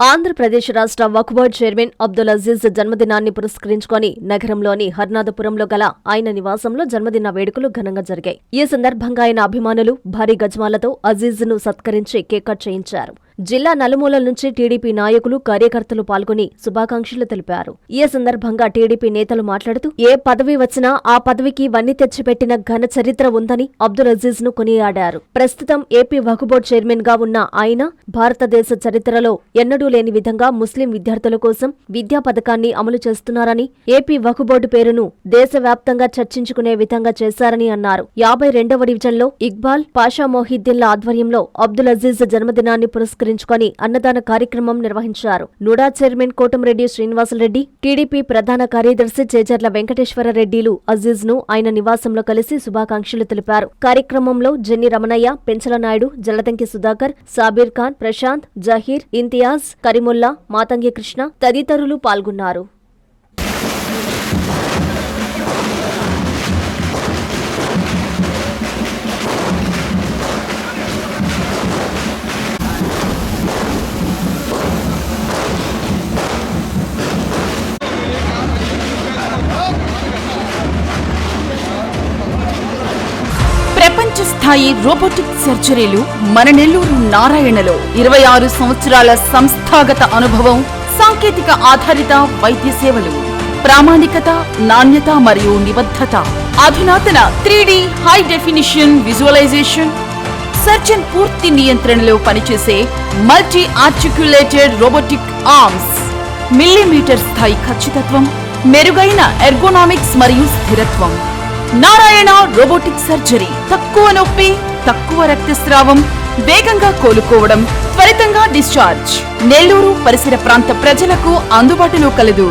ఆంధ్రప్రదేశ్ రాష్ట్ర వక్ఫ్ board chairman Abdul Aziz జన్మదినాన్ని పురస్కరించుకొని నగరంలోని హర్నాథపురంలో గల ఆయన నివాసంలో జన్మదిన వేడుకలు ఘనంగా జరిగాయి. ఈ సందర్భంగా ఆయన అభిమానులు భారీ గజమాలతో అజీజ్ ను సత్కరించి కేక్ కట్ చేయించారు. జిల్లా నలుమూలల నుంచి టీడీపీ నాయకులు, కార్యకర్తలు పాల్గొని శుభాకాంక్షలు తెలిపారు. ఈ సందర్భంగా టీడీపీ నేతలు మాట్లాడుతూ ఏ పదవి వచ్చినా ఆ పదవికి వన్నీ తెచ్చిపెట్టిన ఘన చరిత్ర ఉందని అబ్దుల్ అజీజ్ ను కొనియాడారు. ప్రస్తుతం ఏపీ వక్ఫ్ బోర్డు చైర్మన్ గా ఉన్న ఆయన భారతదేశ చరిత్రలో ఎన్నడూ లేని విధంగా ముస్లిం విద్యార్థుల కోసం విద్యా పథకాన్ని అమలు చేస్తున్నారని, ఏపీ వక్ఫ్ బోర్డు పేరును దేశవ్యాప్తంగా చర్చించుకునే విధంగా చేశారని అన్నారు. 52వ డివిజన్లో ఇక్బాల్ పాషా మొహిద్దీన్ల ఆధ్వర్యంలో అబ్దుల్ అజీజ్ జన్మదినాన్ని పురస్కరించుకొని అన్నదాన కార్యక్రమం నిర్వహించారు. నుడా చైర్మన్ కోటంరెడ్డి శ్రీనివాసరెడ్డి, టీడీపీ ప్రధాన కార్యదర్శి చేజర్ల వెంకటేశ్వరరెడ్డిలు అజీజ్ ను ఆయన నివాసంలో కలిసి శుభాకాంక్షలు తెలిపారు. కార్యక్రమంలో జెన్ని రమణయ్య, పెంచల నాయుడు, జల్లదంకి సుధాకర్, సాబీర్ ఖాన్, ప్రశాంత్, జహీర్, ఇంతియాజ్, కరీముల్లా, మాతంగి కృష్ణ తదితరులు పాల్గొన్నారు. ప్రపంచ స్థాయి రోబోటిక్ సర్జరీలు మన నెల్లూరు నారాయణలో 26 సంవత్సరాల సంస్థాగత అనుభవం, సాంకేతిక ఆధారిత వైద్య సేవలు, ప్రామాణికత, నాణ్యత మరియు నిబద్ధత, అధునాతన 3D high definition visualisation, surgeon పూర్తి నియంత్రణలో పనిచేసే multi articulated robotic arms, millimetre స్థాయి ఖచ్చితత్వం, మెరుగైన ఎర్గోనామిక్స్ మరియు స్థిరత్వం. Narayana robotic surgery. తక్కువ నొప్పి, తక్కువ రక్తస్రావం, వేగంగా కోలుకోవడం, త్వరితంగా డిశ్చార్జ్. నెల్లూరు పరిసర ప్రాంత ప్రజలకు అందుబాటులో కలదు.